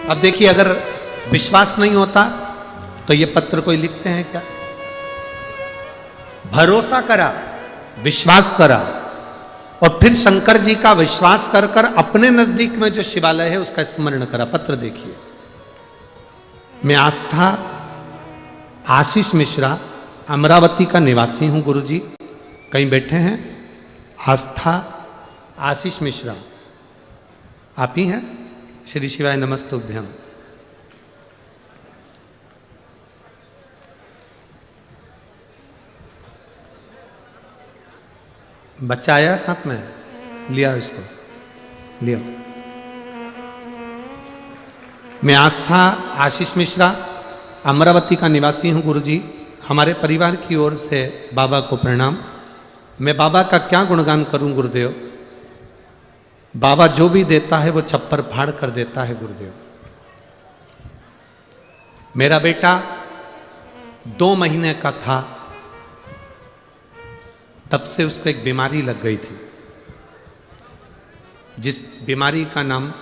अब देखिए, अगर विश्वास नहीं होता तो ये पत्र कोई लिखते हैं क्या? भरोसा करा, विश्वास करा, और फिर शंकर जी का विश्वास कर कर अपने नजदीक में जो शिवालय है उसका स्मरण करा। पत्र देखिए, मैं आस्था आशीष मिश्रा, अमरावती का निवासी हूं गुरुजी। कहीं बैठे हैं? आस्था आशीष मिश्रा, आप ही हैं? श्री शिवाय नमस्तुभ्यम। बच्चा आया साथ में? लिया इसको, लिया। मैं आस्था आशीष मिश्रा, अमरावती का निवासी हूं गुरुजी। हमारे परिवार की ओर से बाबा को प्रणाम। मैं बाबा का क्या गुणगान करूं गुरुदेव? बाबा जो भी देता है वो छप्पर फाड़ कर देता है गुरुदेव। मेरा बेटा 2 महीने का था, तब से उसको एक बीमारी लग गई थी, जिस बीमारी का नाम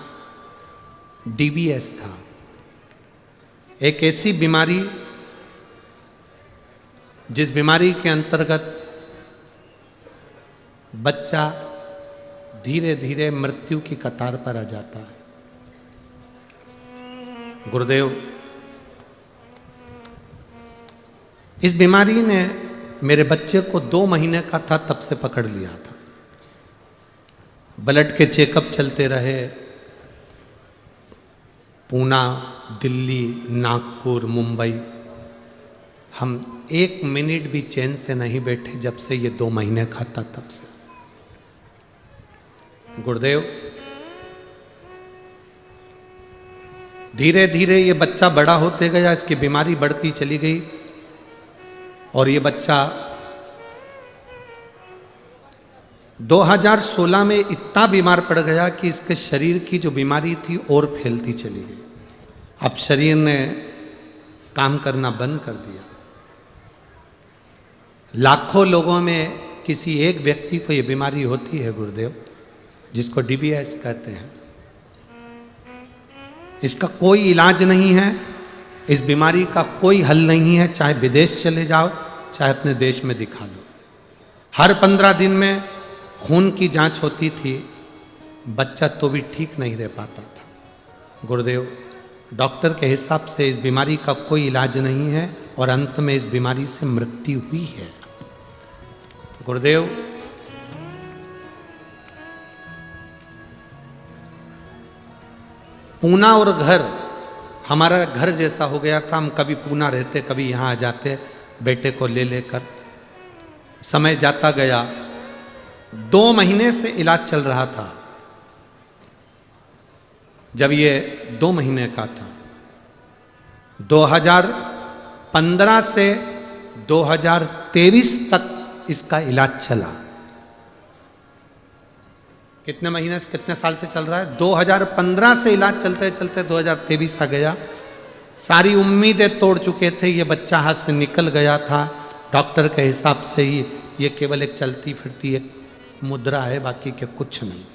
DBS था। एक ऐसी बीमारी जिस बीमारी के अंतर्गत बच्चा धीरे धीरे मृत्यु की कतार पर आ जाता है। गुरुदेव, इस बीमारी ने मेरे बच्चे को 2 महीने का था तब से पकड़ लिया था। ब्लड के चेकअप चलते रहे, पूना, दिल्ली, नागपुर, मुंबई। हम 1 मिनट भी चैन से नहीं बैठे जब से ये 2 महीने का था तब से। गुरुदेव, धीरे धीरे ये बच्चा बड़ा होते गया, इसकी बीमारी बढ़ती चली गई, और ये बच्चा 2016 में इतना बीमार पड़ गया कि इसके शरीर की जो बीमारी थी और फैलती चली गई। अब शरीर ने काम करना बंद कर दिया। लाखों लोगों में किसी एक व्यक्ति को ये बीमारी होती है गुरुदेव, जिसको DBS कहते हैं। इसका कोई इलाज नहीं है, इस बीमारी का कोई हल नहीं है। चाहे विदेश चले जाओ, चाहे अपने देश में दिखा लो। हर 15 दिन में खून की जांच होती थी, बच्चा तो भी ठीक नहीं रह पाता था। गुरुदेव, डॉक्टर के हिसाब से इस बीमारी का कोई इलाज नहीं है, और अंत में इस बीमारी से मृत्यु हुई है। गुरुदेव, पूना और घर हमारा घर जैसा हो गया था। हम कभी पूना रहते, कभी यहाँ आ जाते बेटे को ले लेकर। समय जाता गया, 2 महीने से इलाज चल रहा था। जब ये 2 महीने का था, 2015 से 2023 तक इसका इलाज चला। कितने महीने से, कितने साल से चल रहा है? 2015 से इलाज चलते चलते 2023 आ गया। सारी उम्मीदें तोड़ चुके थे, ये बच्चा हाथ से निकल गया था। डॉक्टर के हिसाब से ही ये केवल एक चलती फिरती एक मुद्रा है, बाकी के कुछ नहीं।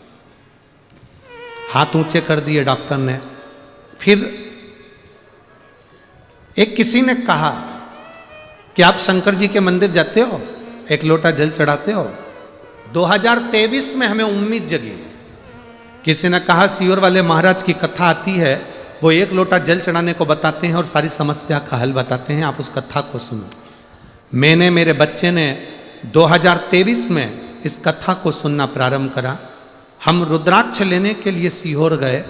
हाथ ऊंचे कर दिए डॉक्टर ने। फिर एक किसी ने कहा कि आप शंकर जी के मंदिर जाते हो, एक लोटा जल चढ़ाते हो। 2023 में हमें उम्मीद जगी। किसी ने कहा सीहोर वाले महाराज की कथा आती है, वो 1 लोटा जल चढ़ाने को बताते हैं और सारी समस्या का हल बताते हैं, आप उस कथा को सुनो। मैंने, मेरे बच्चे ने 2023 में इस कथा को सुनना प्रारंभ करा। हम रुद्राक्ष लेने के लिए सीहोर गए,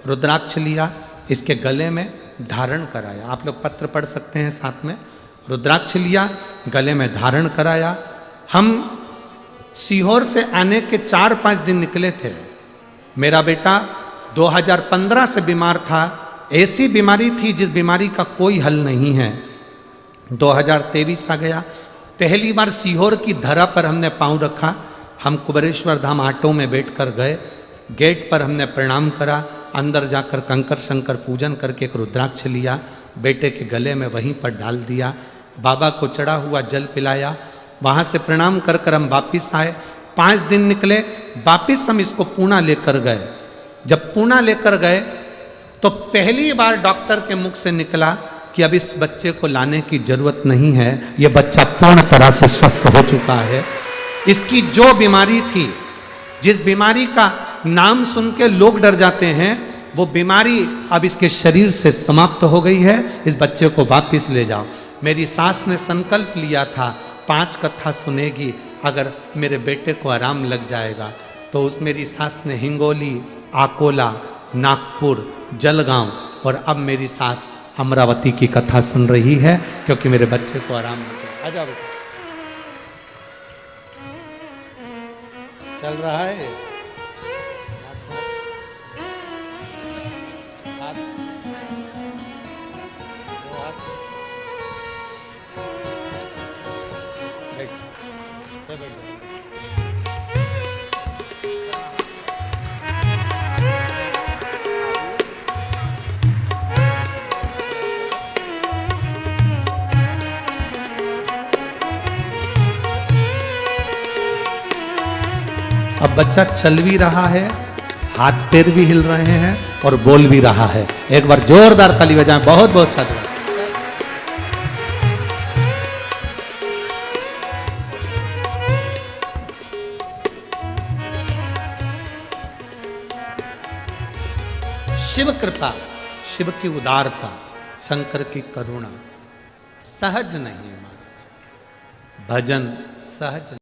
रुद्राक्ष लिया, इसके गले में धारण कराया। आप लोग पत्र पढ़ सकते हैं साथ में। रुद्राक्ष लिया, गले में धारण कराया। हम सीहोर से आने के 4-5 दिन निकले थे। मेरा बेटा 2015 से बीमार था। ऐसी बीमारी थी जिस बीमारी का कोई हल नहीं है। 2023 आ गया। पहली बार सीहोर की धरा पर हमने पांव रखा। हम कुबेरेश्वर धाम ऑटो में बैठकर गए। गेट पर हमने प्रणाम करा। अंदर जाकर कंकर शंकर पूजन करके एक रुद्राक्ष लिया, बेटे के गले में वहीं पर डाल दिया। बाबा को चढ़ा हुआ जल पिलाया। वहाँ से प्रणाम कर कर हम वापिस आए। 5 दिन निकले, वापिस हम इसको पूना लेकर गए। जब पूना लेकर गए तो पहली बार डॉक्टर के मुख से निकला कि अब इस बच्चे को लाने की जरूरत नहीं है, यह बच्चा पूर्ण तरह से स्वस्थ हो चुका है। इसकी जो बीमारी थी, जिस बीमारी का नाम सुन के लोग डर जाते हैं, वो बीमारी अब इसके शरीर से समाप्त हो गई है। इस बच्चे को वापस ले जाओ। मेरी सास ने संकल्प लिया था 5 कथा सुनेगी, अगर मेरे बेटे को आराम लग जाएगा। तो उस मेरी सास ने हिंगोली, आकोला, नागपुर, जलगांव और अब मेरी सास अमरावती की कथा सुन रही है, क्योंकि मेरे बच्चे को आराम लग गया। आजा बेटा, चल रहा है। अब बच्चा चल भी रहा है, हाथ पैर भी हिल रहे हैं और बोल भी रहा है। एक बार जोरदार ताली बजाएं। बहुत बहुत साधुवाद। शिव कृपा, शिव की उदारता, शंकर की करुणा सहज नहीं है महाराज। भजन सहज